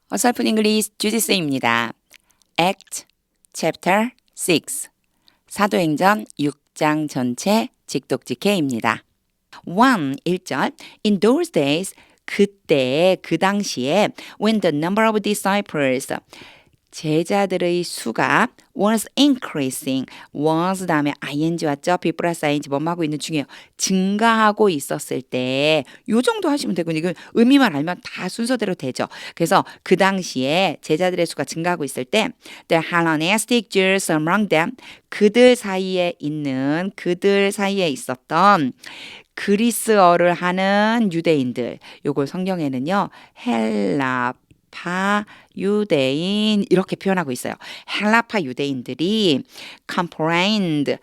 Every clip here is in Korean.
어설픈 잉글리시 주지스입니다. Act Chapter 6 사도행전 6장 전체 직독직해입니다. 1절 In those days 그때 그 당시에 when the number of disciples 제자들의 수가 was increasing was 다음에 ing 왔죠? be 플러스 ing 뭐하고 있는 중이에요. 증가하고 있었을 때 요 정도 하시면 되고 이건 의미만 알면 다 순서대로 되죠. 그래서 그 당시에 제자들의 수가 증가하고 있을 때 the Hellenistic Jews among them 그들 사이에 있었던 그리스어를 하는 유대인들 요걸 성경에는요 헬라파 유대인 이렇게 표현하고 있어요. 헬라파 유대인들이 complained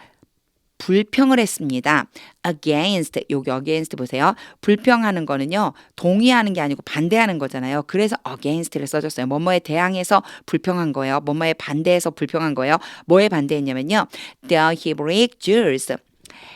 불평을 했습니다. against 여기 against 보세요. 불평하는 거는요. 동의하는 게 아니고 반대하는 거잖아요. 그래서 against를 써줬어요. 뭐뭐에 대항해서 불평한 거예요. 뭐뭐에 반대해서 불평한 거예요. 뭐에 반대했냐면요. The Hebrew Jews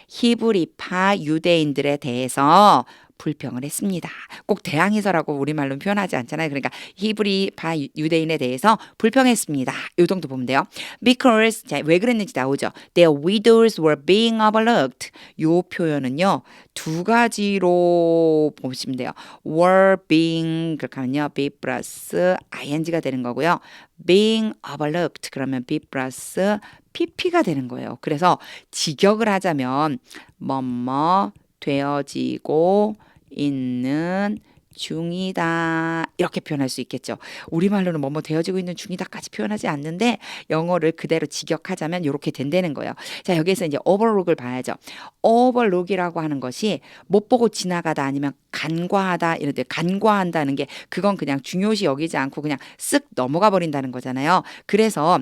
히브리파 유대인들에 대해서 불평을 했습니다. 꼭 대항해서라고 우리말로 표현하지 않잖아요. 그러니까 히브리파 유대인에 대해서 불평했습니다. 이 정도 보면 돼요. Because 자, 왜 그랬는지 나오죠. Their widows were being overlooked. 이 표현은요. 두 가지로 보시면 돼요. were being 그렇게 하면요. be 플러스 ing가 되는 거고요. being overlooked 그러면 be 플러스 pp가 되는 거예요. 그래서 직역을 하자면 뭐뭐 되어지고 있는 중이다 이렇게 표현할 수 있겠죠. 우리말로는 뭐뭐 되어지고 있는 중이다까지 표현하지 않는데 영어를 그대로 직역하자면 이렇게 된다는 거예요. 자 여기서 이제 overlook을 봐야죠. overlook이라고 하는 것이 못 보고 지나가다 아니면 간과하다 이런데 간과한다는 게 그건 그냥 중요시 여기지 않고 그냥 쓱 넘어가 버린다는 거잖아요. 그래서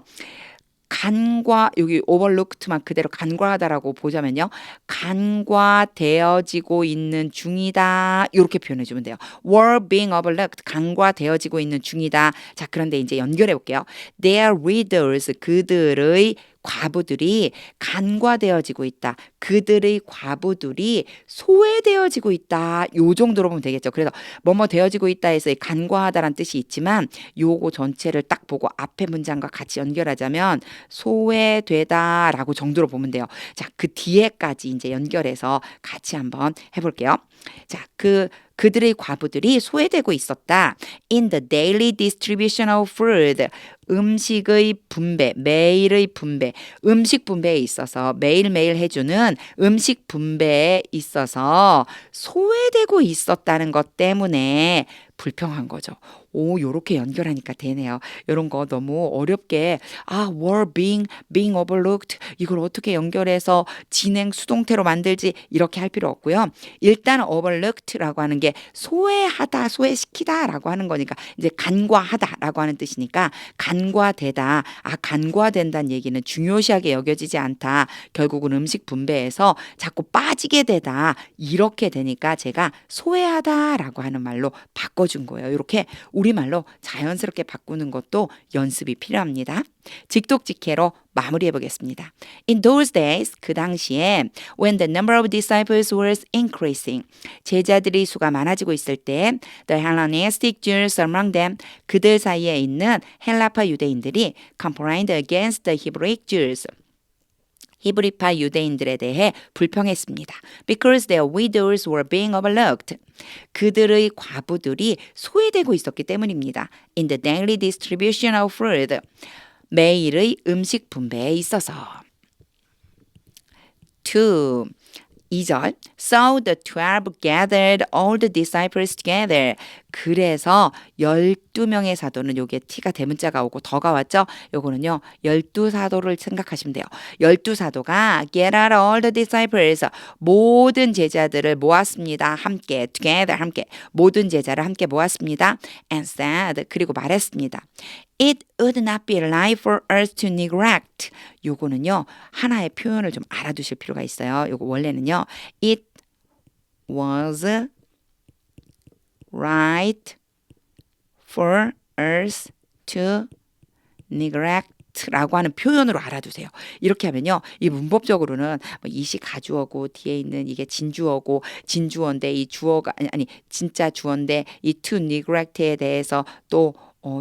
간과 여기 overlooked만 그대로 간과하다라고 보자면요. 간과되어지고 있는 중이다. 이렇게 표현해 주면 돼요. were being overlooked. 간과되어지고 있는 중이다. 자, 그런데 이제 연결해 볼게요. Their widows 그들의 과부들이 간과되어지고 있다. 그들의 과부들이 소외되어지고 있다. 요 정도로 보면 되겠죠. 그래서 뭐뭐 되어지고 있다 해서 간과하다라는 뜻이 있지만 요거 전체를 딱 보고 앞에 문장과 같이 연결하자면 소외되다라고 정도로 보면 돼요. 자, 그 뒤에까지 이제 연결해서 같이 한번 해볼게요. 자, 그들의 과부들이 소외되고 있었다. In the daily distribution of food. 음식의 분배, 매일의 분배, 음식 분배에 있어서 매일매일 해주는 음식 분배에 있어서 소외되고 있었다는 것 때문에 불평한 거죠. 오, 요렇게 연결하니까 되네요. 요런 거 너무 어렵게 were being overlooked 이걸 어떻게 연결해서 진행 수동태로 만들지 이렇게 할 필요 없고요. 일단 overlooked라고 하는 게 소외하다, 소외시키다라고 하는 거니까 이제 간과하다라고 하는 뜻이니까 간과되다. 간과된다는 얘기는 중요시하게 여겨지지 않다. 결국은 음식 분배에서 자꾸 빠지게 되다. 이렇게 되니까 제가 소외하다라고 하는 말로 바꿔준 거예요. 이렇게 우리말로 자연스럽게 바꾸는 것도 연습이 필요합니다. 직독직해로 마무리해 보겠습니다. In those days, 그 당시에 when the number of disciples was increasing, 제자들의 수가 많아지고 있을 때 the Hellenistic Jews among them, 그들 사이에 있는 헬라파 유대인들이 complained against the Hebrew Jews, 히브리파 유대인들에 대해 불평했습니다. Because their widows were being overlooked. 그들의 과부들이 소외되고 있었기 때문입니다. In the daily distribution of food. 매일의 음식 분배에 있어서. 2절 So the 12 gathered all the disciples together. 그래서 12명의 사도는 요게 T가 대문자가 오고 더가 왔죠. 요거는요. 12사도를 생각하시면 돼요. 12사도가 gather all the disciples 모든 제자들을 모았습니다. 함께 together 함께 모든 제자를 함께 모았습니다. And said 그리고 말했습니다. It would not be right for us to neglect. 요거는요. 하나의 표현을 좀 알아두실 필요가 있어요. 요거 원래는요. It was right for us to neglect 라고 하는 표현으로 알아두세요. 이렇게 하면요. 이 문법적으로는 이시 가주어고 뒤에 있는 이게 진주어고 진주어인데 이 주어가 아니 진짜 주어인데 이 to neglect에 대해서 또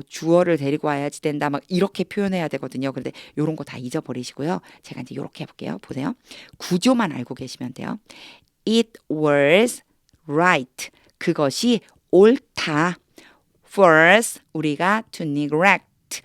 주어를 데리고 와야지 된다. 막 이렇게 표현해야 되거든요. 그런데 요런 거 다 잊어버리시고요. 제가 이제 요렇게 해볼게요. 보세요. 구조만 알고 계시면 돼요. It was right. 그것이 옳다. For us, 우리가 to neglect.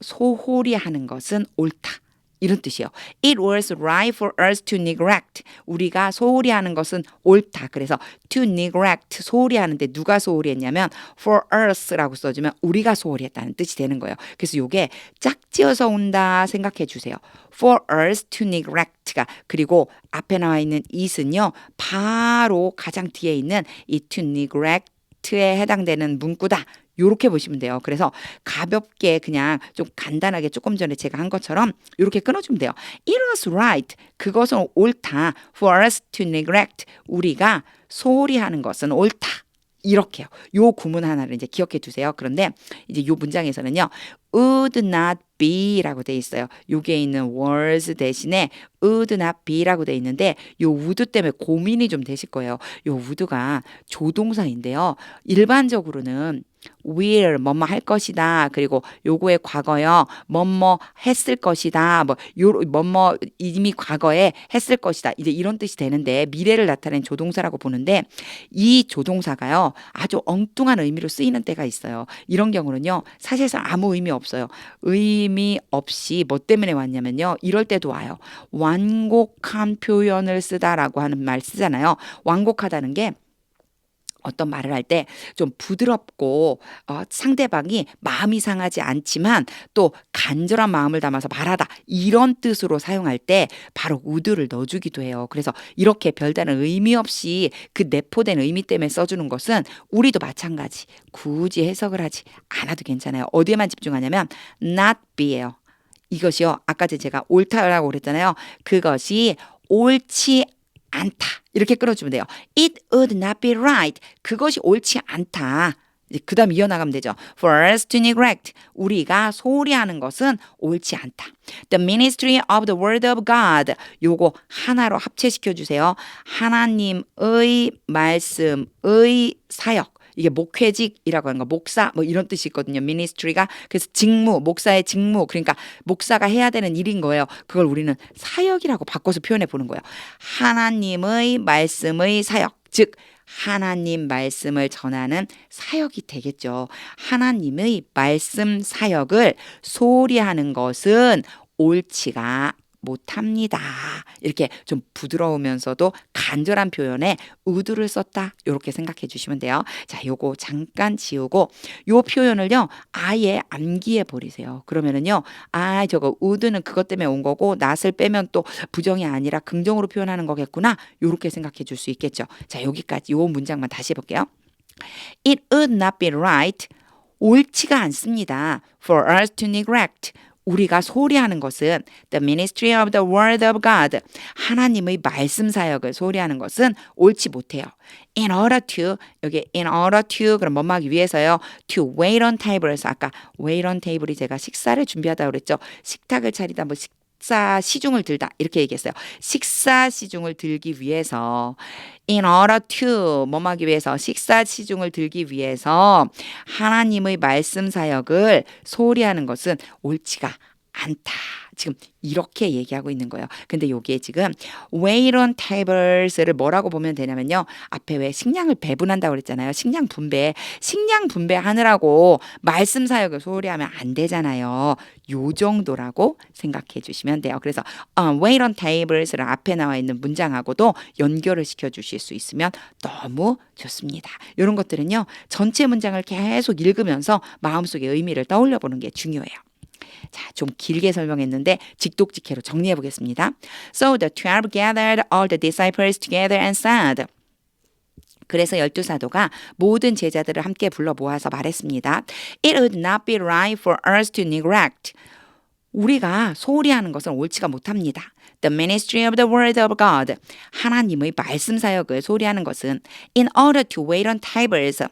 소홀히 하는 것은 옳다. 이런 뜻이에요. It was right for us to neglect. 우리가 소홀히 하는 것은 옳다. 그래서 to neglect, 소홀히 하는데 누가 소홀히 했냐면 for us라고 써주면 우리가 소홀히 했다는 뜻이 되는 거예요. 그래서 이게 짝지어서 온다 생각해 주세요. For us to neglect가 그리고 앞에 나와 있는 it은요. 바로 가장 뒤에 있는 이 to neglect에 해당되는 문구다. 요렇게 보시면 돼요. 그래서 가볍게 그냥 좀 간단하게 조금 전에 제가 한 것처럼 이렇게 끊어주면 돼요. It was right. 그것은 옳다. For us to neglect. 우리가 소홀히 하는 것은 옳다. 이렇게요. 요 구문 하나를 이제 기억해 두세요. 그런데 이제 요 문장에서는요. would not be라고 돼 있어요. 요게 있는 was 대신에 would not be라고 돼 있는데 요 would 때문에 고민이 좀 되실 거예요. 요 would가 조동사인데요. 일반적으로는 will 뭐뭐 할 것이다. 그리고 요거의 과거요. 뭐뭐 했을 것이다. 뭐뭐 이미 과거에 했을 것이다. 이제 이런 뜻이 되는데 미래를 나타낸 조동사라고 보는데 이 조동사가요. 아주 엉뚱한 의미로 쓰이는 때가 있어요. 이런 경우는요. 사실상 아무 의미 없어요. 의미 없이 뭐 때문에 왔냐면요. 이럴 때도 와요. 완곡한 표현을 쓰다라고 하는 말 쓰잖아요. 완곡하다는 게 어떤 말을 할 때 좀 부드럽고 상대방이 마음이 상하지 않지만 또 간절한 마음을 담아서 말하다 이런 뜻으로 사용할 때 바로 would를 넣어주기도 해요. 그래서 이렇게 별다른 의미 없이 그 내포된 의미 때문에 써주는 것은 우리도 마찬가지 굳이 해석을 하지 않아도 괜찮아요. 어디에만 집중하냐면 not be예요. 이것이요. 아까 제가 옳다라고 그랬잖아요. 그것이 옳지 않다. 이렇게 끌어주면 돼요. It would not be right. 그것이 옳지 않다. 그 다음 이어나가면 되죠. For us to neglect. 우리가 소홀히 하는 것은 옳지 않다. The ministry of the word of God. 요거 하나로 합체시켜 주세요. 하나님의 말씀의 사역. 이게 목회직이라고 하는 거 목사 뭐 이런 뜻이 있거든요. ministry가 그래서 직무 목사의 직무 그러니까 목사가 해야 되는 일인 거예요. 그걸 우리는 사역이라고 바꿔서 표현해 보는 거예요. 하나님의 말씀의 사역 즉 하나님 말씀을 전하는 사역이 되겠죠. 하나님의 말씀 사역을 소홀히 하는 것은 옳지가 못합니다. 이렇게 좀 부드러우면서도 간절한 표현에 would를 썼다. 이렇게 생각해 주시면 돼요. 자, 요거 잠깐 지우고 요 표현을요. 아예 암기해 버리세요. 그러면은요. 저거 would는 그것 때문에 온 거고 not을 빼면 또 부정이 아니라 긍정으로 표현하는 거겠구나. 요렇게 생각해 줄 수 있겠죠. 자, 여기까지 요 문장만 다시 해 볼게요. It would not be right. 옳지가 않습니다. For us to neglect. 우리가 소홀히 하는 것은 the ministry of the word of God. 하나님의 말씀 사역을 소홀히 하는 것은 옳지 못해요. In order to 여기 in order to 그럼 뭐뭐 하기 위해서요. to wait on table에서 아까 wait on table이 제가 식사를 준비하다 그랬죠. 식탁을 차리다 뭐 식사 시중을 들다 이렇게 얘기했어요. 식사 시중을 들기 위해서 in order to 뭐뭐 하기 위해서 식사 시중을 들기 위해서 하나님의 말씀 사역을 소홀히 하는 것은 옳지가 않다. 지금 이렇게 얘기하고 있는 거예요. 근데 여기에 지금 wait on tables를 뭐라고 보면 되냐면요. 앞에 왜 식량을 배분한다고 그랬잖아요. 식량 분배하느라고 말씀 사역을 소홀히 하면 안 되잖아요. 요 정도라고 생각해 주시면 돼요. 그래서 wait on tables를 앞에 나와 있는 문장하고도 연결을 시켜 주실 수 있으면 너무 좋습니다. 이런 것들은요. 전체 문장을 계속 읽으면서 마음속에 의미를 떠올려 보는 게 중요해요. 자, 좀 길게 설명했는데 직독직해로 정리해 보겠습니다. So the 12 gathered all the disciples together and said. 그래서 12사도가 모든 제자들을 함께 불러 모아서 말했습니다. It would not be right for us to neglect. 우리가 소홀히 하는 것은 옳지가 못합니다. The ministry of the word of God. 하나님의 말씀 사역을 소홀히 하는 것은 in order to wait on tables.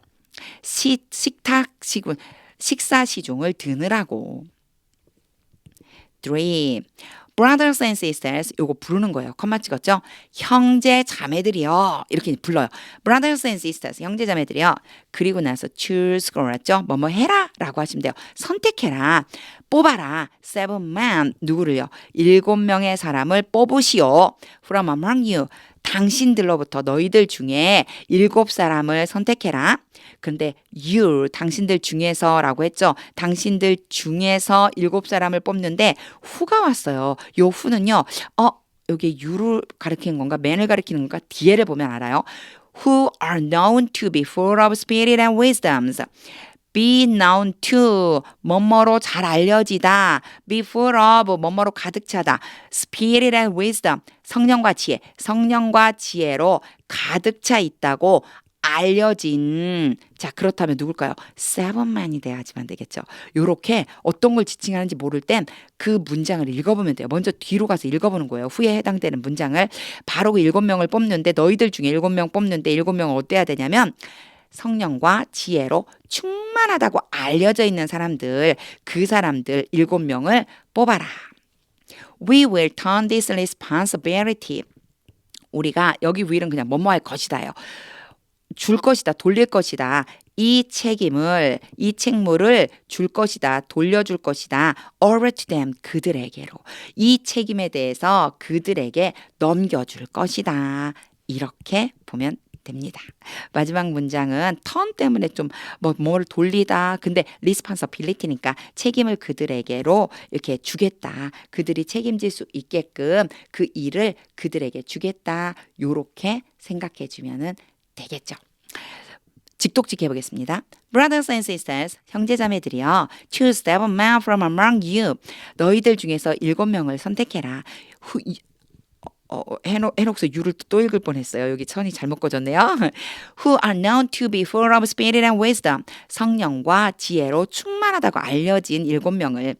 식사 시중을 드느라고. 3. Brothers and sisters, 요거 부르는 거예요. 컴마 찍었죠? 형제 자매들이요. 이렇게 불러요. Brothers and sisters, 형제 자매들이요. 그리고 나서 choose 그랬죠? 뭐뭐 해라 라고 하시면 돼요. 선택해라. 뽑아라. 7 men, 누구를요? 7명의 사람을 뽑으시오. From among you, 당신들로부터 너희들 중에 7사람을 선택해라. 그런데 you, 당신들 중에서라고 했죠. 당신들 중에서 7사람을 뽑는데 who가 왔어요. 요 who는요. 여기 you를 가리키는 건가? man을 가리키는 건가? 뒤에를 보면 알아요. Who are known to be full of spirit and wisdoms. Be known to, 뭐뭐로 잘 알려지다. Be full of, 뭐뭐로 가득 차다. Spirit and wisdom, 성령과 지혜. 성령과 지혜로 가득 차 있다고 알려진. 자, 그렇다면 누굴까요? 7men이 돼야지만 되겠죠. 요렇게 어떤 걸 지칭하는지 모를 땐 그 문장을 읽어보면 돼요. 먼저 뒤로 가서 읽어보는 거예요. 후에 해당되는 문장을. 바로 그 7명을 뽑는데, 너희들 중에 7명 뽑는데 7명은 어때야 되냐면 성령과 지혜로 충만하다고 알려져 있는 사람들, 그 사람들 7명을 뽑아라. We will turn this responsibility. 우리가, 여기 will은 그냥 뭐뭐 할 것이다요. 줄 것이다, 돌릴 것이다. 이 책임을, 이 책무를 줄 것이다, 돌려줄 것이다. over to them, 그들에게로. 이 책임에 대해서 그들에게 넘겨줄 것이다. 이렇게 보면 됩니다. 마지막 문장은 turn 때문에 좀 뭘 돌리다. 근데 responsibility니까 책임을 그들에게로 이렇게 주겠다. 그들이 책임질 수 있게끔 그 일을 그들에게 주겠다. 요렇게 생각해 주면은 되겠죠. 직독직 해보겠습니다. Brothers and sisters, 형제자매들이여, choose 7 men from among you. 너희들 중에서 7명을 선택해라. 해놓고서 유를 또 읽을 뻔했어요. 여기 천이 잘못 꺼졌네요. Who are known to be full of spirit and wisdom. 성령과 지혜로 충만하다고 알려진 7명을.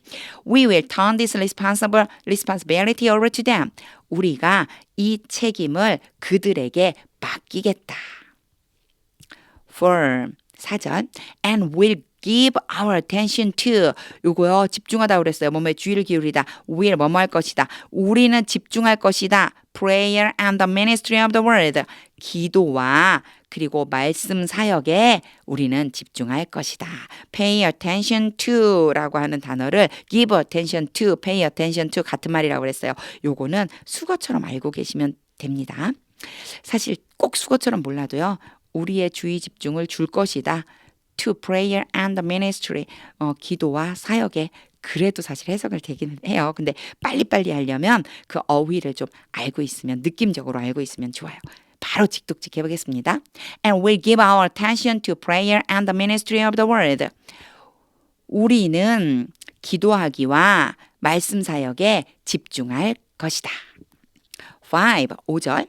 We will turn this responsibility over to them. 우리가 이 책임을 그들에게 맡기겠다. For, 사전, and will give our attention to. 요거요, 집중하다 그랬어요. 뭐뭐에 주의를 기울이다. will, 뭐뭐 할 것이다. 우리는 집중할 것이다. Prayer and the ministry of the word. 기도와 그리고 말씀 사역에 우리는 집중할 것이다. Pay attention to 라고 하는 단어를 give attention to, pay attention to 같은 말이라고 그랬어요. 요거는 수거처럼 알고 계시면 됩니다. 사실 꼭 수거처럼 몰라도요. 우리의 주의 집중을 줄 것이다. To prayer and the ministry. 기도와 사역에 그래도 사실 해석을 되기는 해요. 근데 빨리빨리 하려면 그 어휘를 좀 알고 있으면, 느낌적으로 알고 있으면 좋아요. 바로 직독직 해보겠습니다. And we'll give our attention to prayer and the ministry of the word. 우리는 기도하기와 말씀 사역에 집중할 것이다. 5절.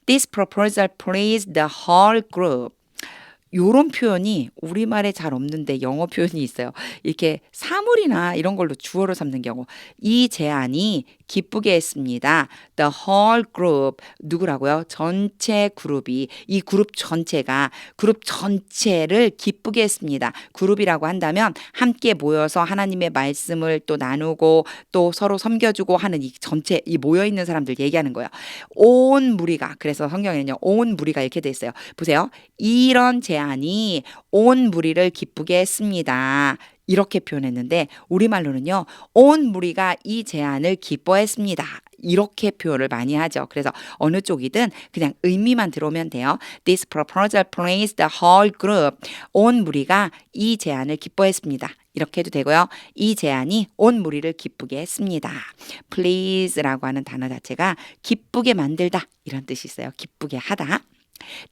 This proposal pleased the whole group. 요런 표현이 우리말에 잘 없는데 영어 표현이 있어요. 이렇게 사물이나 이런 걸로 주어로 삼는 경우. 이 제안이 기쁘게 했습니다. The whole group. 누구라고요? 전체 그룹이. 이 그룹 전체를 기쁘게 했습니다. 그룹이라고 한다면 함께 모여서 하나님의 말씀을 또 나누고 또 서로 섬겨주고 하는 이 전체, 이 모여있는 사람들 얘기하는 거예요. 온 무리가. 그래서 성경에는요. 온 무리가 이렇게 돼 있어요. 보세요. 이런 제안이 온 무리를 기쁘게 했습니다. 이렇게 표현했는데 우리말로는요. 온 무리가 이 제안을 기뻐했습니다. 이렇게 표현을 많이 하죠. 그래서 어느 쪽이든 그냥 의미만 들어오면 돼요. This proposal pleased the whole group. 온 무리가 이 제안을 기뻐했습니다. 이렇게 해도 되고요. 이 제안이 온 무리를 기쁘게 했습니다. please라고 하는 단어 자체가 기쁘게 만들다 이런 뜻이 있어요. 기쁘게 하다.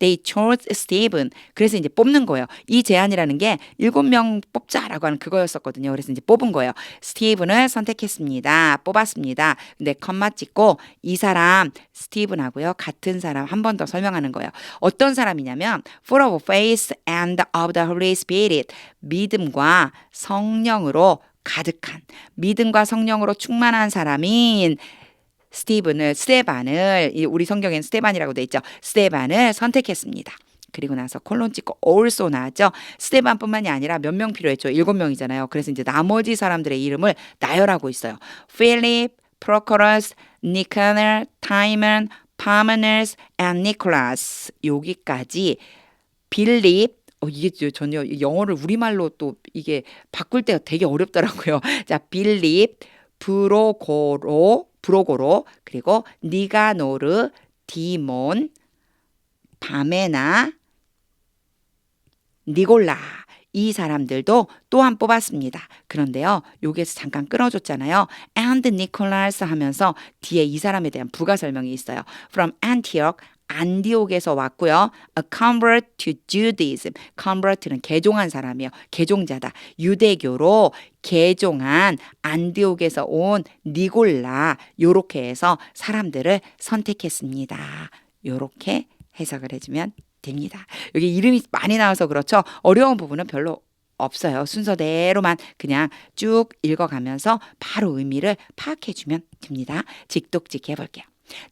They chose Stephen. 그래서 이제 뽑는 거예요. 이 제안이라는 게 7명 뽑자라고 하는 그거였었거든요. 그래서 이제 뽑은 거예요. 스티븐을 선택했습니다. 뽑았습니다. 근데 컴마 찍고 이 사람 스티븐하고요. 같은 사람 한 번 더 설명하는 거예요. 어떤 사람이냐면 full of faith and of the Holy Spirit. 믿음과 성령으로 가득한, 믿음과 성령으로 충만한 사람인 스테반을, 우리 성경에는 스테반이라고 돼 있죠. 스테반을 선택했습니다. 그리고 나서 콜론 찍고 also 나왔죠. 스테반뿐만이 아니라 몇 명 필요했죠. 7명이잖아요. 그래서 이제 나머지 사람들의 이름을 나열하고 있어요. 필립, 프로코러스, 니카넬, 타이먼, 파머너스, and 니콜라스. 여기까지 빌립 이게 전혀 영어를 우리말로 또 이게 바꿀 때가 되게 어렵더라고요. 자, 빌립, 브로고로, 그리고 니가노르, 디몬, 바메나, 니골라. 이 사람들도 또한 뽑았습니다. 그런데요, 여기에서 잠깐 끊어줬잖아요. And Nicholas 하면서 뒤에 이 사람에 대한 부가 설명이 있어요. From Antioch, 안디옥에서 왔고요. A convert to Judaism. convert는 개종한 사람이에요. 개종자다. 유대교로 개종한 안디옥에서 온 니골라. 요렇게 해서 사람들을 선택했습니다. 요렇게 해석을 해주면 됩니다. 여기 이름이 많이 나와서 그렇죠. 어려운 부분은 별로 없어요. 순서대로만 그냥 쭉 읽어가면서 바로 의미를 파악해주면 됩니다. 직독직 해볼게요.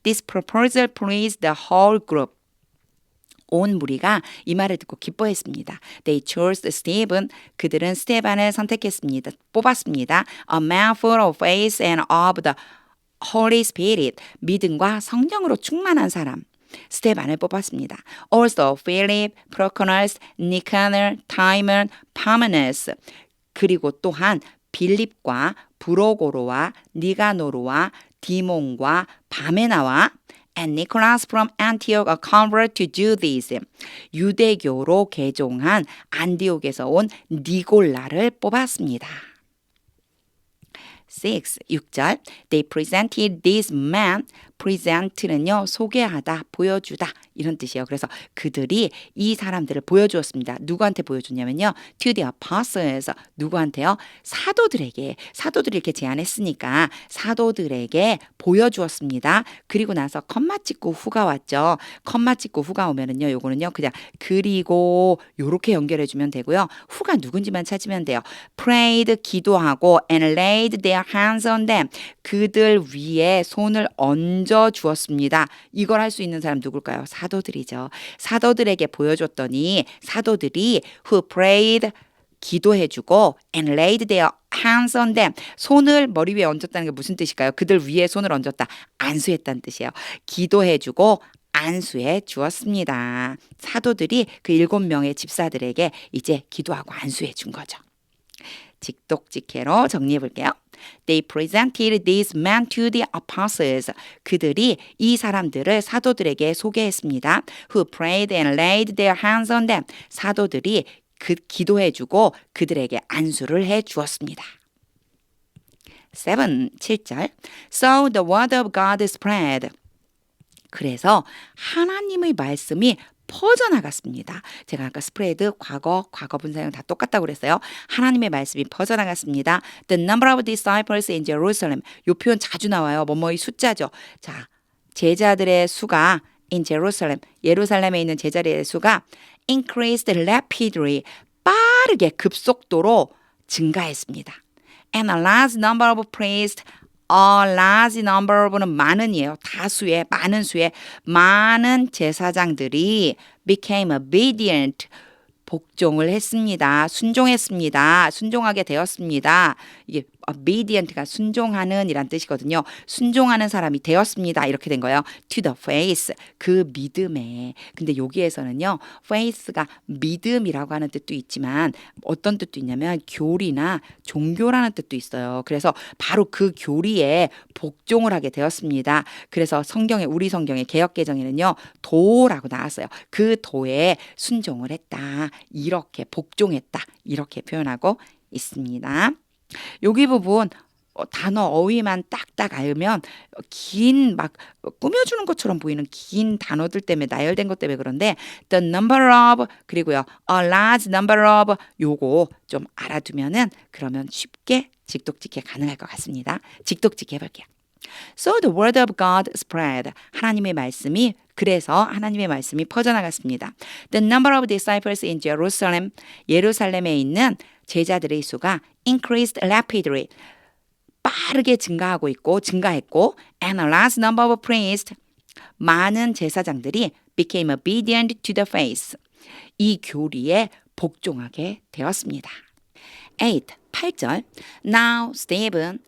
This proposal pleased the whole group. 온 무리가 이 말을 듣고 기뻐했습니다. They chose Stephen. 그들은 스테반을 선택했습니다. 뽑았습니다. A man full of faith and of the Holy Spirit. 믿음과 성령으로 충만한 사람. 스테반을 뽑았습니다. Also Philip, Prochorus, Nicanor, Timon, Parmenas. 그리고 또한 빌립과 브로고로와 니가노르와 디몬과 바메나와 and Nicholas from Antioch, a convert to Judaism. 유대교로 개종한 안디옥에서 온 니골라를 뽑았습니다. 6절 They presented this man. present는요, 소개하다, 보여주다 이런 뜻이에요. 그래서 그들이 이 사람들을 보여주었습니다. 누구한테 보여줬냐면요. To the apostles. 누구한테요? 사도들에게. 사도들이 이렇게 제안했으니까 사도들에게 보여주었습니다. 그리고 나서 컴마 찍고 후가 왔죠. 컴마 찍고 후가 오면은요. 요거는요. 그냥 그리고 요렇게 연결해 주면 되고요. 후가 누군지만 찾으면 돼요. prayed 기도하고 and laid their hands on them. 그들 위에 손을 얹어 주었습니다. 이걸 할 수 있는 사람 누굴까요? 사도들이죠. 사도들에게 보여줬더니 사도들이 who prayed 기도해주고 and laid their hands on them. 손을 머리 위에 얹었다는 게 무슨 뜻일까요? 그들 위에 손을 얹었다. 안수했다는 뜻이에요. 기도해주고 안수해 주었습니다. 사도들이 그 7명의 집사들에게 이제 기도하고 안수해 준 거죠. 직독직해로 정리해 볼게요. They presented these men to the apostles. 그들이 이 사람들을 사도들에게 소개했습니다. Who prayed and laid their hands on them. 사도들이 기도해주고 그들에게 안수를 해 주었습니다. 7절 So the word of God spread. 그래서 하나님의 말씀이 퍼져나갔습니다. 제가 아까 스프레드 과거 분사형 다 똑같다고 그랬어요. 하나님의 말씀이 퍼져나갔습니다. The number of disciples in Jerusalem. 이 표현 자주 나와요. 뭐뭐의 숫자죠. 자, 제자들의 수가 in Jerusalem. 예루살렘에 있는 제자들의 수가 increased rapidly. 빠르게 급속도로 증가했습니다. And a large number of priests. A large number of는 많은이에요. 다수의, 많은 수의 많은 제사장들이 became obedient. 복종을 했습니다. 순종했습니다. 순종하게 되었습니다. 이게 obedient가 순종하는 이란 뜻이거든요. 순종하는 사람이 되었습니다. 이렇게 된 거예요. To the faith. 그 믿음에. 근데 여기에서는요. faith가 믿음이라고 하는 뜻도 있지만 어떤 뜻도 있냐면 교리나 종교라는 뜻도 있어요. 그래서 바로 그 교리에 복종을 하게 되었습니다. 그래서 우리 성경의 개역개정에는요. 도라고 나왔어요. 그 도에 순종을 했다. 이렇게 복종했다. 이렇게 표현하고 있습니다. 여기 부분 단어 어휘만 딱딱 알면 긴 막 꾸며주는 것처럼 보이는 긴 단어들 때문에 나열된 것 때문에 그런데 the number of 그리고요 a large number of 요거 좀 알아두면은 그러면 쉽게 직독직해 가능할 것 같습니다. 직독직해 해볼게요. So the word of God spread. 그래서 하나님의 말씀이 퍼져나갔습니다. The number of disciples in Jerusalem. 예루살렘에 있는 제자들의 수가 increased rapidly. 빠르게 증가했고 and a large number of priests. 많은 제사장들이 became obedient to the faith. 이 교리에 복종하게 되었습니다. 8절. Now Stephen.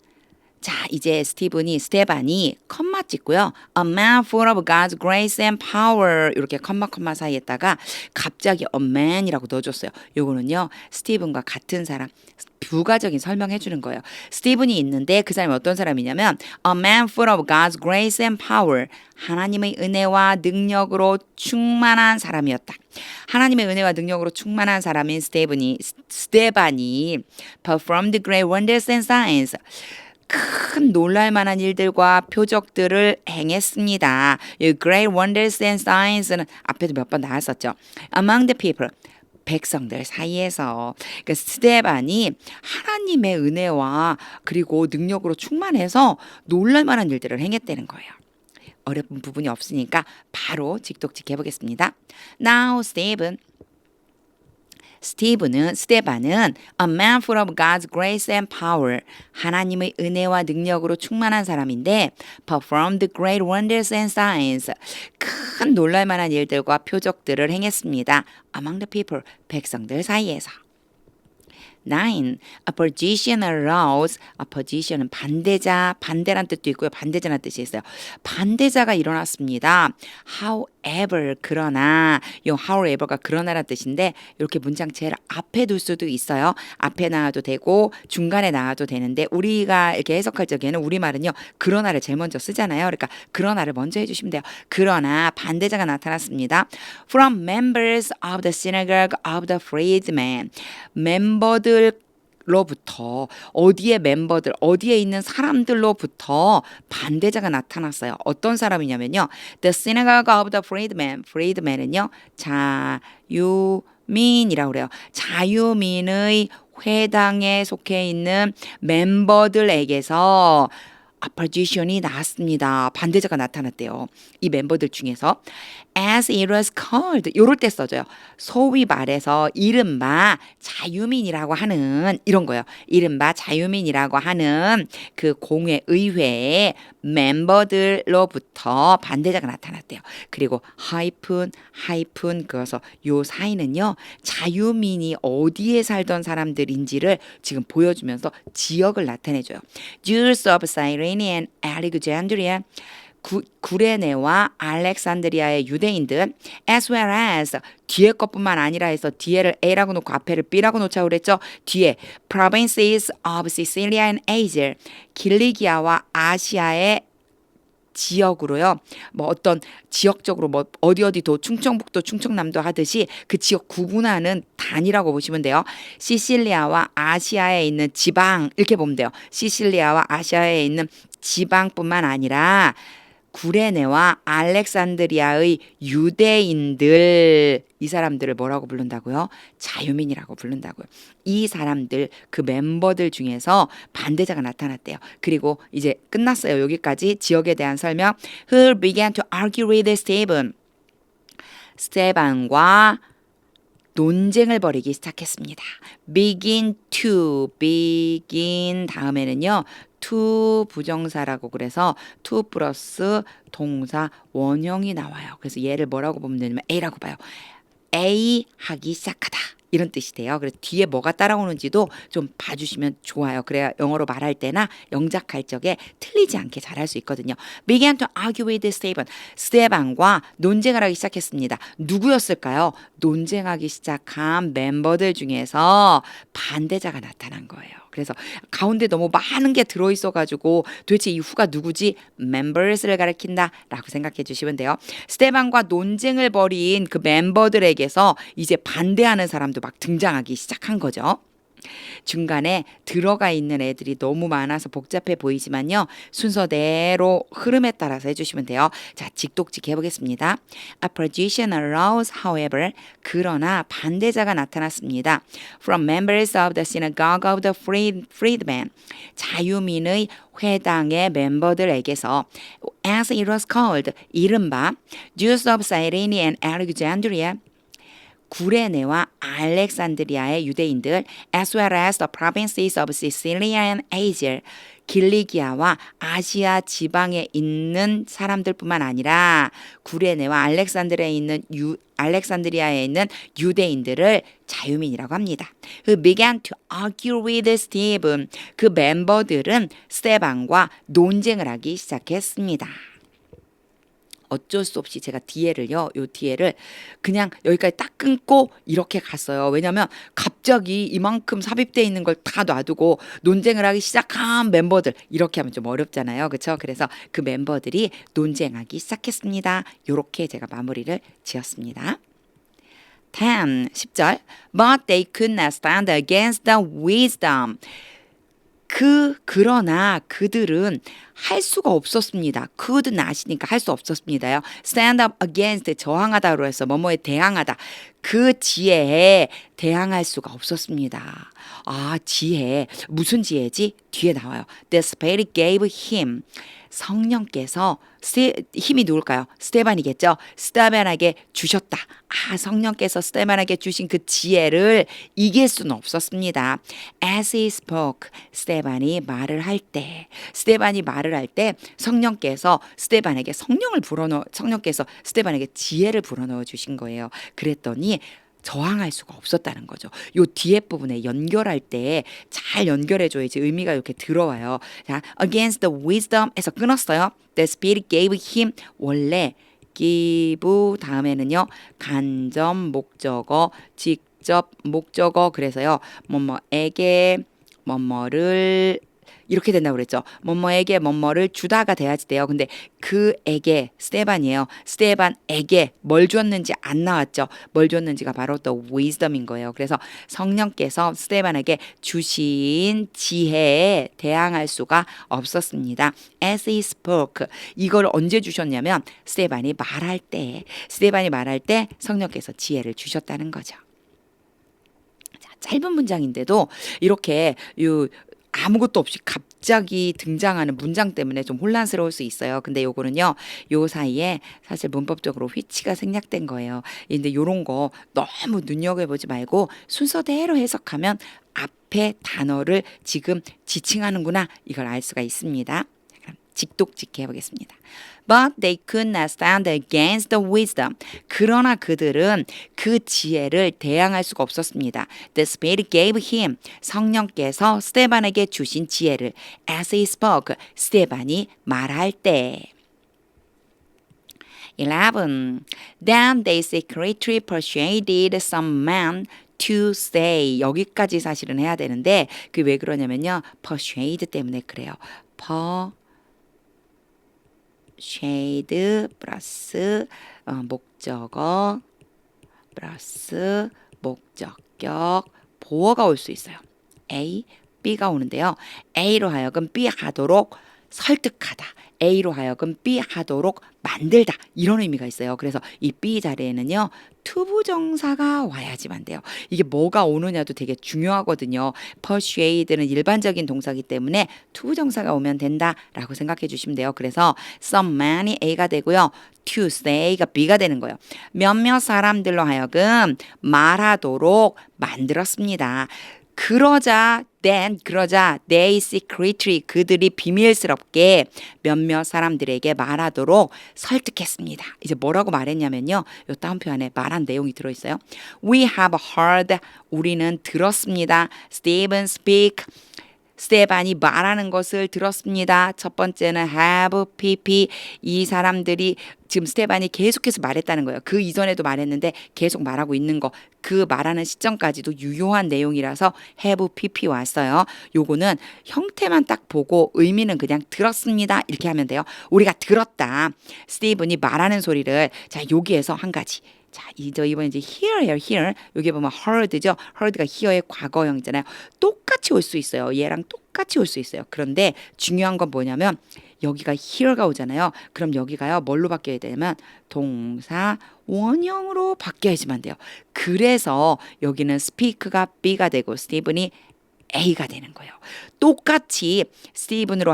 자, 이제 스테반이 컴마 찍고요. A man full of God's grace and power. 이렇게 컴마 사이에다가 갑자기 a man이라고 넣어줬어요. 요거는요, 스티븐과 같은 사람, 부가적인 설명해 주는 거예요. 스티븐이 있는데 그 사람이 어떤 사람이냐면 a man full of God's grace and power. 하나님의 은혜와 능력으로 충만한 사람이었다. 하나님의 은혜와 능력으로 충만한 사람인 스테반이 performed great wonders and signs. 큰 놀랄만한 일들과 표적들을 행했습니다. 이 great wonders and signs는 앞에도 몇 번 나왔었죠. Among the people, 백성들 사이에서. 그러니까 스데반이 하나님의 은혜와 그리고 능력으로 충만해서 놀랄만한 일들을 행했다는 거예요. 어려운 부분이 없으니까 바로 직독직 해보겠습니다. Now 스테반은 a man full of God's grace and power, 하나님의 은혜와 능력으로 충만한 사람인데 performed great wonders and signs, 큰 놀랄만한 일들과 표적들을 행했습니다. among the people, 백성들 사이에서. 9. A position arose. A position은 반대자, 반대란 뜻도 있고요. 반대자란 뜻이 있어요. 반대자가 일어났습니다. However, 그러나. 이 however가 그러나란 뜻인데 이렇게 문장 제일 앞에 둘 수도 있어요. 앞에 나와도 되고 중간에 나와도 되는데 우리가 이렇게 해석할 적에는 우리말은요. 그러나를 제일 먼저 쓰잖아요. 그러니까 그러나를 먼저 해주시면 돼요. 그러나 반대자가 나타났습니다. From members of the synagogue of the freedmen. 멤버들로부터 어디에 있는 사람들로부터 반대자가 나타났어요. 어떤 사람이냐면요. The synagogue of the freedmen. freedmen은요. 자유민이라고 그래요. 자유민의 회당에 속해 있는 멤버들에게서 opposition이 나왔습니다. 반대자가 나타났대요. 이 멤버들 중에서 as it was called 요럴 때 써져요. 소위 말해서 이른바 자유민이라고 하는 이런 거예요. 이른바 자유민이라고 하는 그 공회 의회의 멤버들로부터 반대자가 나타났대요. 그리고 하이픈 그어서 요 사이는요. 자유민이 어디에 살던 사람들인지를 지금 보여주면서 지역을 나타내줘요. Jews of Cyrene and Alexandria, 구레네와 알렉산드리아의 유대인들, as well as 뒤에 것뿐만 아니라 해서 뒤에를 A라고 놓고 앞에를 B라고 놓자고 그랬죠. 뒤에 provinces of Sicilia and Asia, 길리기아와 아시아의 지역으로요. 뭐 어떤 지역적으로 뭐 어디도 충청북도 충청남도 하듯이 그 지역 구분하는 단이라고 보시면 돼요. 시실리아와 아시아에 있는 지방 이렇게 보면 돼요. 시실리아와 아시아에 있는 지방뿐만 아니라 구레네와 알렉산드리아의 유대인들, 이 사람들을 뭐라고 부른다고요? 자유민이라고 부른다고요. 이 사람들, 그 멤버들 중에서 반대자가 나타났대요. 그리고 이제 끝났어요. 여기까지 지역에 대한 설명. Who began to argue with Stephen. 스테반과 논쟁을 벌이기 시작했습니다. begin 다음에는요. to 부정사라고 그래서 to 플러스 동사 원형이 나와요. 그래서 얘를 뭐라고 보면 되냐면 A라고 봐요. A 하기 시작하다. 이런 뜻이 돼요. 그래서 뒤에 뭐가 따라오는지도 좀 봐주시면 좋아요. 그래야 영어로 말할 때나 영작할 적에 틀리지 않게 잘할 수 있거든요. began to argue with Stephen. 스테반과 논쟁을 하기 시작했습니다. 누구였을까요? 논쟁하기 시작한 멤버들 중에서 반대자가 나타난 거예요. 그래서 가운데 너무 많은 게 들어있어가지고 도대체 이 후가 누구지? members를 가리킨다 라고 생각해 주시면 돼요. 스테반과 논쟁을 벌인 그 멤버들에게서 이제 반대하는 사람도 막 등장하기 시작한 거죠. 중간에 들어가 있는 애들이 너무 많아서 복잡해 보이지만요. 순서대로 흐름에 따라서 해주시면 돼요. 자, 직독직 해보겠습니다. A position arose, however, 그러나 반대자가 나타났습니다. From members of the synagogue of the freedmen, 자유민의 회당의 멤버들에게서 as it was called, 이른바 Jews of Cyrene and Alexandria, 구레네와 알렉산드리아의 유대인들 as well as the provinces of Sicilia and Asia 길리기아와 아시아 지방에 있는 사람들뿐만 아니라 구레네와 알렉산드리아에 있는 유대인들을 자유민이라고 합니다. Who began to argue with Stephen. 그 멤버들은 스테반과 논쟁을 하기 시작했습니다. 어쩔 수 없이 제가 요 뒤에를 그냥 여기까지 딱 끊고 이렇게 갔어요. 왜냐면 갑자기 이만큼 삽입되어 있는 걸 다 놔두고 논쟁을 하기 시작한 멤버들 이렇게 하면 좀 어렵잖아요. 그렇죠? 그래서 그 멤버들이 논쟁하기 시작했습니다. 이렇게 제가 마무리를 지었습니다. 10절 But they could not stand against the wisdom. 그러나 그들은 할 수가 없었습니다. could not이니까 할 수 없었습니다요. stand up against 저항하다로 해서 뭐뭐에 대항하다. 그 지혜에 대항할 수가 없었습니다. 아, 지혜. 무슨 지혜지? 뒤에 나와요. The Spirit gave him. 성령께서 힘이 누굴까요? 스테반이겠죠. 스테반에게 주셨다. 아, 성령께서 스테반에게 주신 그 지혜를 이길 수는 없었습니다. As he spoke, 스테반이 말을 할 때 성령께서 성령께서 스테반에게 지혜를 불어넣어 주신 거예요. 그랬더니 저항할 수가 없었다는 거죠. 요 뒤에 부분에 연결할 때 잘 연결해줘야지 의미가 이렇게 들어와요. 자, against the wisdom에서 끊었어요. The Spirit gave him 원래 give 다음에는요 간접 목적어, 직접 목적어 그래서요 뭐뭐에게 뭐뭐를 이렇게 된다고 그랬죠. 뭐뭐에게 뭐뭐를 주다가 돼야지 돼요. 근데 그에게 스테반이에요. 스테반에게 뭘 줬는지 안 나왔죠. 뭘 줬는지가 바로 또 wisdom인 거예요. 그래서 성령께서 스테반에게 주신 지혜에 대항할 수가 없었습니다. As he spoke. 이걸 언제 주셨냐면 스테반이 말할 때 성령께서 지혜를 주셨다는 거죠. 자, 짧은 문장인데도 이렇게 아무것도 없이 갑자기 등장하는 문장 때문에 좀 혼란스러울 수 있어요. 근데 요거는요, 요 사이에 사실 문법적으로 휘치가 생략된 거예요. 근데 요런 거 너무 눈여겨보지 말고 순서대로 해석하면 앞에 단어를 지금 지칭하는구나 이걸 알 수가 있습니다. 그럼 직독직해 보겠습니다. But they could not stand against the wisdom. 그러나 그들은 그 지혜를 대항할 수가 없었습니다. The Spirit gave him. 성령께서 스테반에게 주신 지혜를 as he spoke. 스테반이 말할 때. 11. Then they secretly persuaded some men to stay. 여기까지 사실은 해야 되는데 그 왜 그러냐면요. persuade 때문에 그래요. shade 플러스 목적어 플러스 목적격 보어가 올 수 있어요. A, B가 오는데요. A로 하여금 B 하도록 설득하다. A로 하여금 B 하도록 만들다. 이런 의미가 있어요. 그래서 이 B 자리에는요. 투부정사가 와야지만 돼요. 이게 뭐가 오느냐도 되게 중요하거든요. persuade는 일반적인 동사이기 때문에 투부정사가 오면 된다라고 생각해 주시면 돼요. 그래서 someman이 A가 되고요. to say가 B가 되는 거예요. 몇몇 사람들로 하여금 말하도록 만들었습니다. 그러자 they secretly 그들이 비밀스럽게 몇몇 사람들에게 말하도록 설득했습니다. 이제 뭐라고 말했냐면요. 요 다운표 안에 말한 내용이 들어있어요. We have heard 우리는 들었습니다. Stephen speak 스테반이 말하는 것을 들었습니다. 첫 번째는 have, pp 이 사람들이 지금 스테반이 계속해서 말했다는 거예요. 그 이전에도 말했는데 계속 말하고 있는 거. 그 말하는 시점까지도 유효한 내용이라서 have, pp 왔어요. 요거는 형태만 딱 보고 의미는 그냥 들었습니다. 이렇게 하면 돼요. 우리가 들었다. 스티븐이 말하는 소리를 자 여기에서 한 가지. 자, 이번에 이제 hear. 여기 보면 heard죠. heard가 hear의 과거형이잖아요. 똑같이 올 수 있어요. 얘랑 똑같이 올 수 있어요. 그런데 중요한 건 뭐냐면 여기가 hear가 오잖아요. 그럼 여기가요. 뭘로 바뀌어야 되냐면 동사 원형으로 바뀌어야지만 돼요. 그래서 여기는 speak가 B가 되고 스티븐이 A가 되는 거예요. 똑같이 스티븐이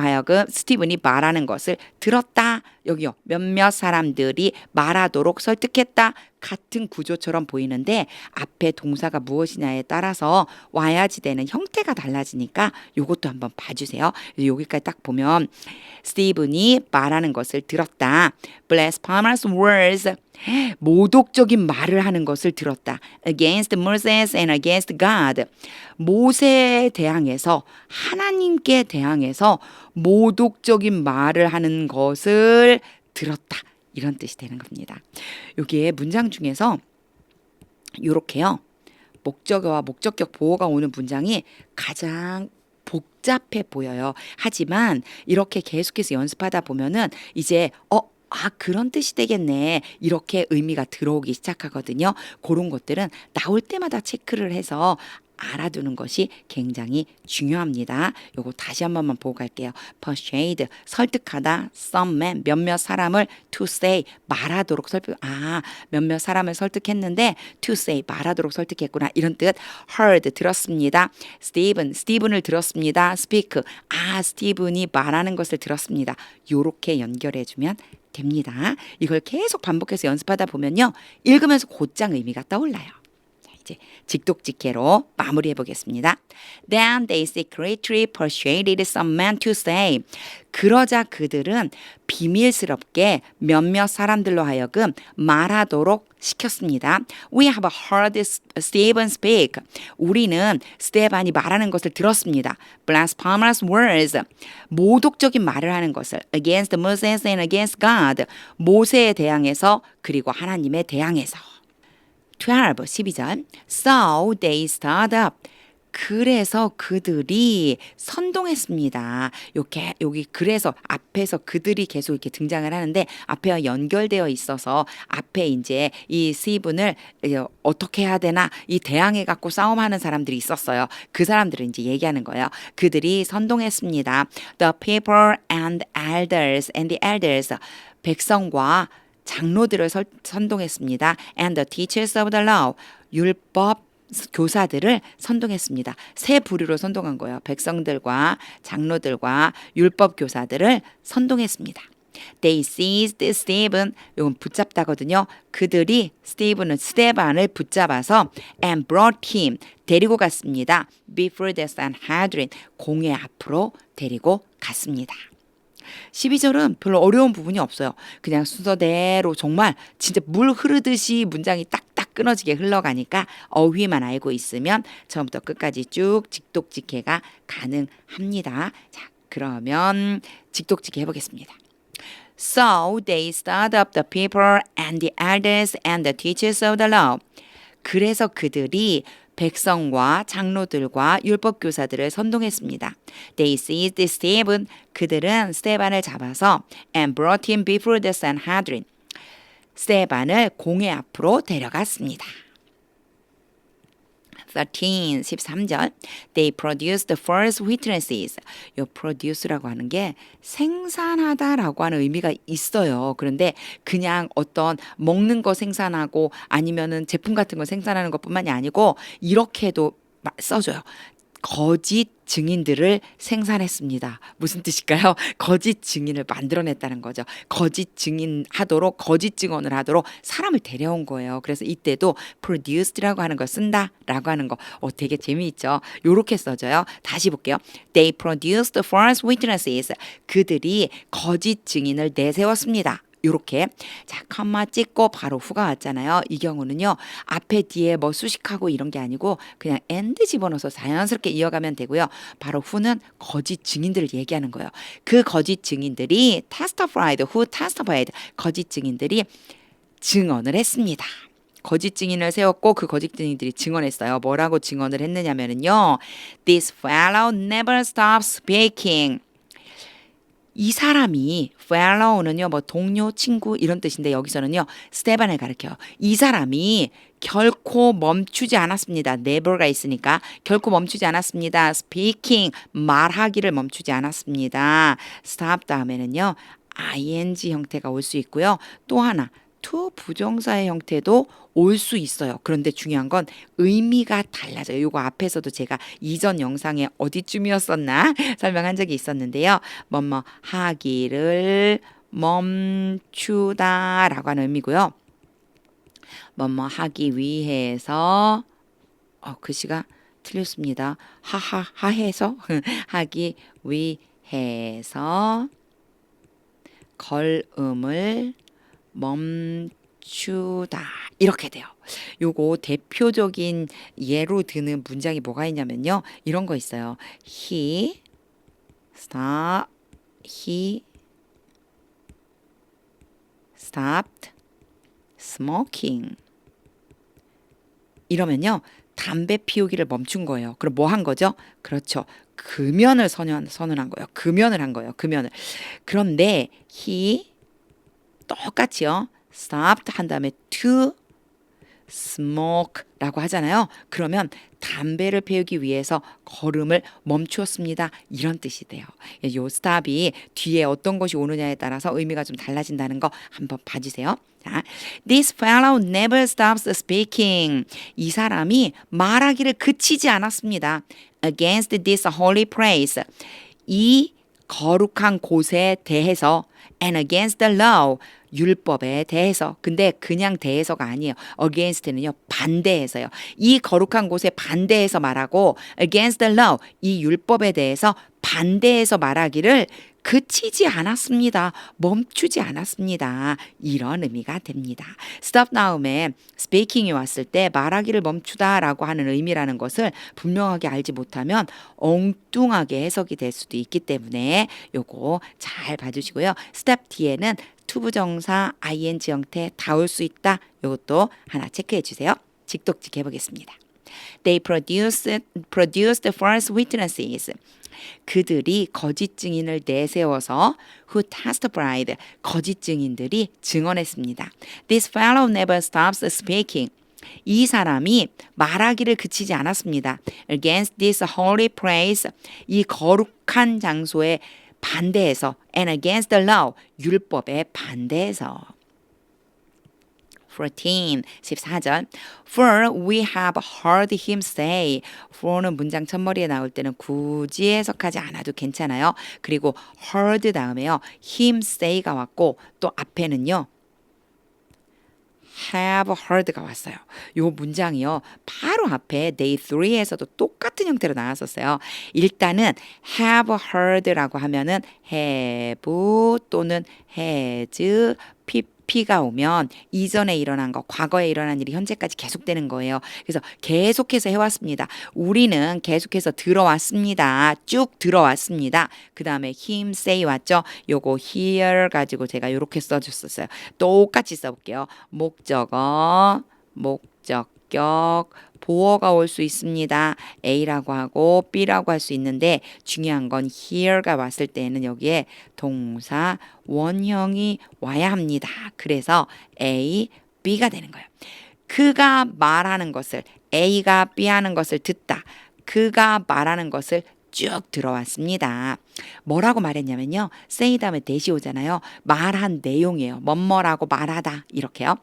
말하는 것을 들었다. 여기요. 몇몇 사람들이 말하도록 설득했다. 같은 구조처럼 보이는데 앞에 동사가 무엇이냐에 따라서 와야지 되는 형태가 달라지니까 요것도 한번 봐주세요. 여기까지 딱 보면 스티븐이 말하는 것을 들었다. blasphemous words 모독적인 말을 하는 것을 들었다. against Moses and against God. 모세에 대항해서 하나님께 대항해서 모독적인 말을 하는 것을 들었다. 이런 뜻이 되는 겁니다. 여기에 문장 중에서 이렇게요. 목적어와 목적격 보호가 오는 문장이 가장 복잡해 보여요. 하지만 이렇게 계속해서 연습하다 보면은 이제 그런 뜻이 되겠네. 이렇게 의미가 들어오기 시작하거든요. 그런 것들은 나올 때마다 체크를 해서 알아두는 것이 굉장히 중요합니다. 요거 다시 한 번만 보고 갈게요. persuade, 설득하다. some man, 몇몇 사람을 to say, 말하도록 몇몇 사람을 설득했는데 to say, 말하도록 설득했구나. 이런 뜻. heard, 들었습니다. 스티븐을 들었습니다. speak, 스티븐이 말하는 것을 들었습니다. 요렇게 연결해주면 됩니다. 이걸 계속 반복해서 연습하다 보면요. 읽으면서 곧장 의미가 떠올라요. 이제 직독직해로 마무리해 보겠습니다. Then they secretly persuaded some men to say. 그러자 그들은 비밀스럽게 몇몇 사람들로 하여금 말하도록 시켰습니다. We have heard Stephen speak. 우리는 스테반이 말하는 것을 들었습니다. Blasphemous words. 모독적인 말을 하는 것을. Against Moses and against God. 모세에 대항해서 그리고 하나님에 대항해서. 12절. So they stood up. 그래서 그들이 선동했습니다. 여기 그래서 앞에서 그들이 계속 이렇게 등장을 하는데 앞에와 연결되어 있어서 앞에 이제 이 스티븐을 어떻게 해야 되나 이 대항해 갖고 싸움하는 사람들이 있었어요. 그 사람들은 이제 얘기하는 거예요. 그들이 선동했습니다. The people and the elders. 백성과 장로들을 선동했습니다. And the teachers of the law. 율법 교사들을 선동했습니다. 세 부류로 선동한 거예요. 백성들과 장로들과 율법 교사들을 선동했습니다. They seized Stephen. 이건 붙잡다거든요. 그들이 스테반을 붙잡아서 and brought him. 데리고 갔습니다. Before the Sanhedrin. 공회 앞으로 데리고 갔습니다. 12절은 별로 어려운 부분이 없어요. 그냥 순서대로 정말 진짜 물 흐르듯이 문장이 딱딱 끊어지게 흘러가니까 어휘만 알고 있으면 처음부터 끝까지 쭉 직독직해가 가능합니다. 자, 그러면 직독직해 해보겠습니다. So they stirred up the people and the elders and the teachers of the law. 그래서 그들이 백성과 장로들과 율법교사들을 선동했습니다. They seized Stephen. 그들은 스테반을 잡아서 and brought him before the Sanhedrin. 스테반을 공회 앞으로 데려갔습니다. 13절. They produced the false witnesses. 이 produce라고 하는 게 생산하다라고 하는 의미가 있어요. 그런데 그냥 어떤 먹는 거 생산하고 아니면은 제품 같은 거 생산하는 것뿐만이 아니고 이렇게도 써줘요. 거짓 증인들을 생산했습니다. 무슨 뜻일까요? 거짓 증인을 만들어냈다는 거죠. 거짓 증인하도록 거짓 증언을 하도록 사람을 데려온 거예요. 그래서 이때도 produced라고 하는 걸 쓴다라고 하는 거 되게 재미있죠. 요렇게 써져요. 다시 볼게요. They produced false witnesses. 그들이 거짓 증인을 내세웠습니다. 요렇게 자 컴마 찍고 바로 후가 왔잖아요. 이 경우는요. 앞에 뒤에 뭐 수식하고 이런 게 아니고 그냥 and 집어넣어서 자연스럽게 이어가면 되고요. 바로 후는 거짓 증인들을 얘기하는 거예요. 그 거짓 증인들이 who testified. 거짓 증인들이 증언을 했습니다. 거짓 증인을 세웠고 그 거짓 증인들이 증언했어요. 뭐라고 증언을 했느냐면요. This fellow never stops speaking. 이 사람이 fellow는요 뭐 동료, 친구 이런 뜻인데 여기서는요 스테반을 가리켜요. 이 사람이 결코 멈추지 않았습니다. never가 있으니까 결코 멈추지 않았습니다. speaking 말하기를 멈추지 않았습니다. stop 다음에는요 ing 형태가 올 수 있고요. 또 하나 to 부정사의 형태도 올 수 있어요. 그런데 중요한 건 의미가 달라져요. 이거 앞에서도 제가 이전 영상에 어디쯤이었었나 설명한 적이 있었는데요. 뭐뭐 하기를 멈추다라고 하는 의미고요. 뭐뭐 하기 위해서 글씨가 틀렸습니다. 하해서 하기 위해서 걸음을 멈추다 이렇게 돼요. 요거 대표적인 예로 드는 문장이 뭐가 있냐면요. 이런 거 있어요. He stopped smoking. 이러면요. 담배 피우기를 멈춘 거예요. 그럼 뭐 한 거죠? 그렇죠. 금연을 선언한 거예요. 금연을 한 거예요. 금연을. 그런데 he 똑같이요. stopped 한 다음에 to smoke라고 하잖아요. 그러면 담배를 피우기 위해서 걸음을 멈추었습니다. 이런 뜻이 돼요. 요 stop이 뒤에 어떤 것이 오느냐에 따라서 의미가 좀 달라진다는 거 한번 봐주세요. 자, This fellow never stops speaking. 이 사람이 말하기를 그치지 않았습니다. Against this holy place. 이 거룩한 곳에 대해서 and against the law. 율법에 대해서. 근데 그냥 대해서가 아니에요. against는요. 반대해서요. 이 거룩한 곳에 반대해서 말하고 against the law. 이 율법에 대해서 반대해서 말하기를 그치지 않았습니다. 멈추지 않았습니다. 이런 의미가 됩니다. stop 다음에 speaking이 왔을 때 말하기를 멈추다라고 하는 의미라는 것을 분명하게 알지 못하면 엉뚱하게 해석이 될 수도 있기 때문에 요거 잘 봐주시고요. step 뒤에는 투부정사 ing 형태 다 올 수 있다. 이것도 하나 체크해 주세요. 직독직 해보겠습니다. They produced false witnesses. 그들이 거짓 증인을 내세워서 who testified. 거짓 증인들이 증언했습니다. This fellow never stops speaking. 이 사람이 말하기를 그치지 않았습니다. Against this holy place. 이 거룩한 장소에 반대해서 and against the law. 율법에 반대해서. 14절 For we have heard him say. for는 문장 첫머리에 나올 때는 굳이 해석하지 않아도 괜찮아요. 그리고 heard 다음에요. him say가 왔고 또 앞에는요. have heard가 왔어요. 요 문장이요. 바로 앞에 day 3에서도 똑같은 형태로 나왔었어요. 일단은 have heard라고 하면은 have 또는 has, pp가 오면 이전에 일어난 거, 과거에 일어난 일이 현재까지 계속되는 거예요. 그래서 계속해서 해왔습니다. 우리는 계속해서 들어왔습니다. 쭉 들어왔습니다. 그 다음에 him say 왔죠. 요거 here 가지고 제가 요렇게 써줬었어요. 똑같이 써볼게요. 목적어, 목적격, 보어가 올 수 있습니다. A라고 하고 B라고 할 수 있는데 중요한 건 here가 왔을 때는 여기에 동사 원형이 와야 합니다. 그래서 A, B가 되는 거예요. 그가 말하는 것을 A가 B 하는 것을 듣다. 그가 말하는 것을 쭉 들어왔습니다. 뭐라고 말했냐면요. say 다음에 대시 오잖아요. 말한 내용이에요. 뭐뭐라고 말하다 이렇게요.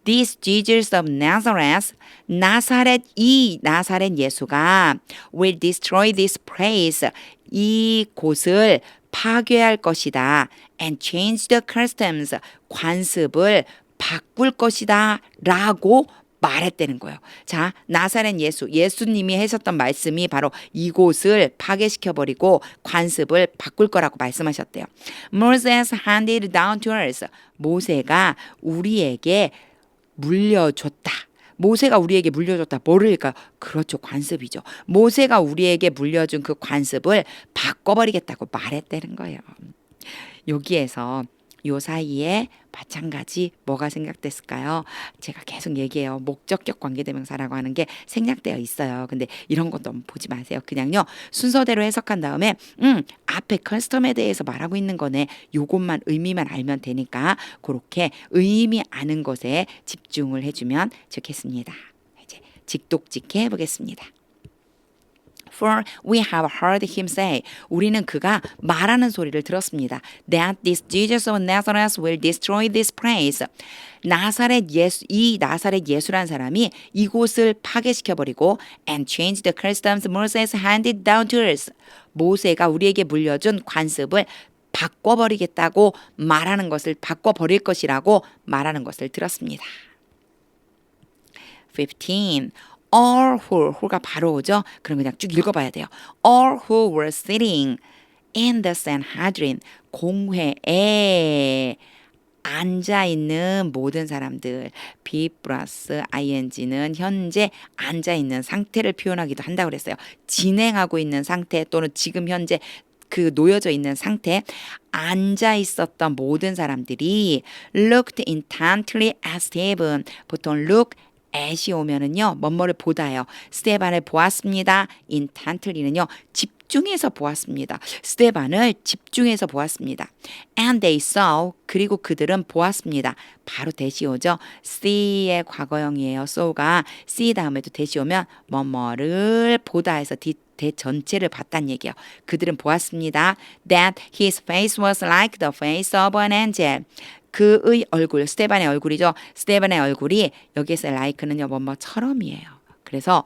This Jesus of Nazareth, 이 나사렛 예수가 will destroy this place, 이 곳을 파괴할 것이다. and change the customs, 관습을 바꿀 것이다 라고 말했다는 거예요. 자, 나사렛 예수님이 하셨던 말씀이 바로 이곳을 파괴시켜버리고 관습을 바꿀 거라고 말씀하셨대요. Moses handed down to us. 모세가 우리에게 물려줬다. 모세가 우리에게 물려줬다. 뭐를까? 그렇죠. 관습이죠. 모세가 우리에게 물려준 그 관습을 바꿔버리겠다고 말했다는 거예요. 여기에서 요 사이에 마찬가지 뭐가 생략됐을까요? 제가 계속 얘기해요. 목적격 관계대명사라고 하는 게 생략되어 있어요. 근데 이런 것 너무 보지 마세요. 그냥요. 순서대로 해석한 다음에 앞에 커스텀에 대해서 말하고 있는 거네. 요것만 의미만 알면 되니까 그렇게 의미 아는 것에 집중을 해주면 좋겠습니다. 이제 직독직해 해보겠습니다. For we have heard him say. 우리는 그가 말하는 소리를 들었습니다. That this Jesus of Nazareth will destroy this place. 이 나사렛 예수란 사람이 이곳을 파괴시켜버리고 and change the customs Moses handed down to us. 모세가 우리에게 물려준 관습을 바꿔버리겠다고 말하는 것을 바꿔버릴 것이라고 말하는 것을 들었습니다. 15. All who가 바로 오죠? 그럼 그냥 쭉 읽어봐야 돼요. All who were sitting in the Sanhedrin, 공회에 앉아있는 모든 사람들. be 플러스 ing는 현재 앉아있는 상태를 표현하기도 한다고 그랬어요. 진행하고 있는 상태 또는 지금 현재 그 놓여져 있는 상태, 앉아 있었던 모든 사람들이 looked intently at Stephen. 보통 look at이 오면은요, 뭐뭐를 보다요. 스테반을 보았습니다. intently는요, 집중해서 보았습니다. 스테반을 집중해서 보았습니다. And they saw. 그리고 그들은 보았습니다. 바로 대시 오죠. see의 과거형이에요. saw가 see 다음에도 대시 오면 뭐뭐를 보다 해서 대전체를 봤단 얘기예요. 그들은 보았습니다. That his face was like the face of an angel. 그의 얼굴, 스테반의 얼굴이죠. 스테반의 얼굴이 여기에서 like는요, 뭐뭐처럼이에요. 그래서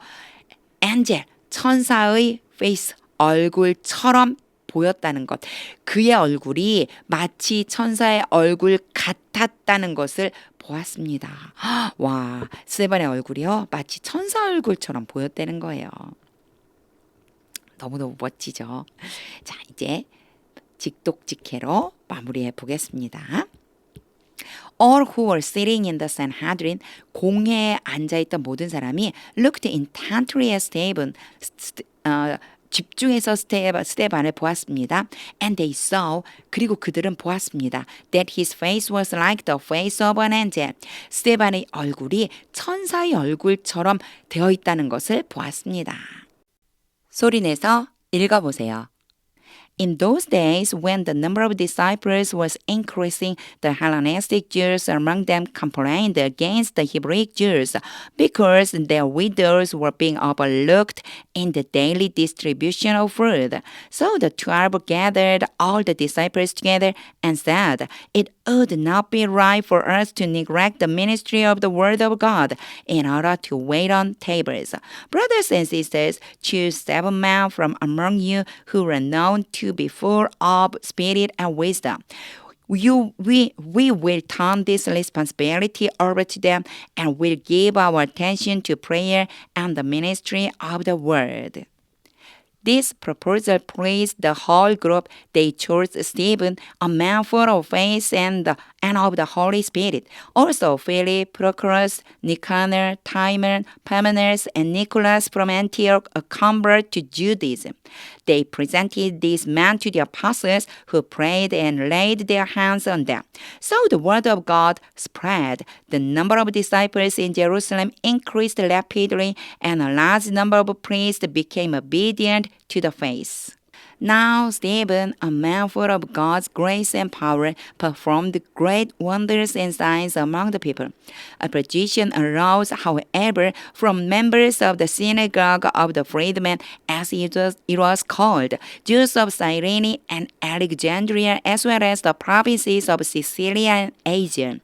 angel, 천사의 face, 얼굴처럼 보였다는 것. 그의 얼굴이 마치 천사의 얼굴 같았다는 것을 보았습니다. 와, 스테반의 얼굴이요, 마치 천사 얼굴처럼 보였다는 거예요. 너무너무 멋지죠. 자, 이제 직독직해로 마무리해 보겠습니다. All who were sitting in the Sanhedrin, 공회에 앉아있던 모든 사람이 looked intently at Stephen, 집중해서 스테반을 보았습니다. And they saw, 그리고 그들은 보았습니다. That his face was like the face of an angel. 스테반의 얼굴이 천사의 얼굴처럼 되어 있다는 것을 보았습니다. 소리내서 읽어보세요. In those days, when the number of disciples was increasing, the Hellenistic Jews among them complained against the Hebrew Jews because their widows were being overlooked in the daily distribution of food. So the 12 gathered all the disciples together and said, "It would not be right for us to neglect the ministry of the Word of God in order to wait on tables. Brothers and sisters, choose 7 men from among you who are known to be full of spirit and wisdom. We will turn this responsibility over to them and will give our attention to prayer and the ministry of the Word." This proposal pleased the whole group. They chose Stephen, a man full of faith and of the Holy Spirit. Also Philip, Prochorus, Nicanor, Timon, Parmenas, and Nicholas from Antioch, a convert to Judaism. They presented these men to the apostles, who prayed and laid their hands on them. So the word of God spread. The number of disciples in Jerusalem increased rapidly, and a large number of priests became obedient to the faith. Now Stephen, a man full of God's grace and power, performed great wonders and signs among the people. Opposition arose, however, from members of the synagogue of the freedmen, as it was called, Jews of Cyrene and Alexandria, as well as the provinces of Sicilia and Asia,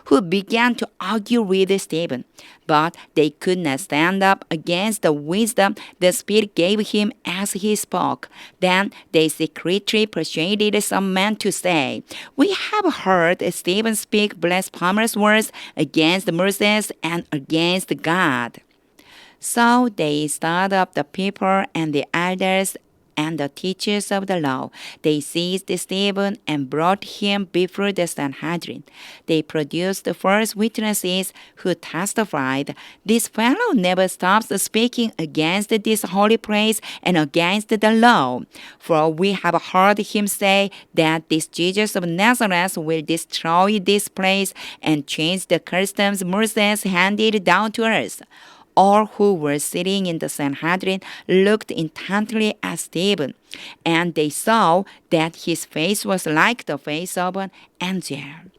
who began to argue with Stephen. But they could not stand up against the wisdom the Spirit gave him as he spoke. Then they secretly persuaded some men to say, "We have heard Stephen speak blasphemous words against Moses and against God." So they stirred up the people and the elders and the teachers of the law. They seized Stephen and brought him before the Sanhedrin. They produced the false witnesses who testified, "This fellow never stops speaking against this holy place and against the law. For we have heard him say that this Jesus of Nazareth will destroy this place and change the customs Moses handed down to us." All who were sitting in the Sanhedrin looked intently at Stephen, and they saw that his face was like the face of an angel.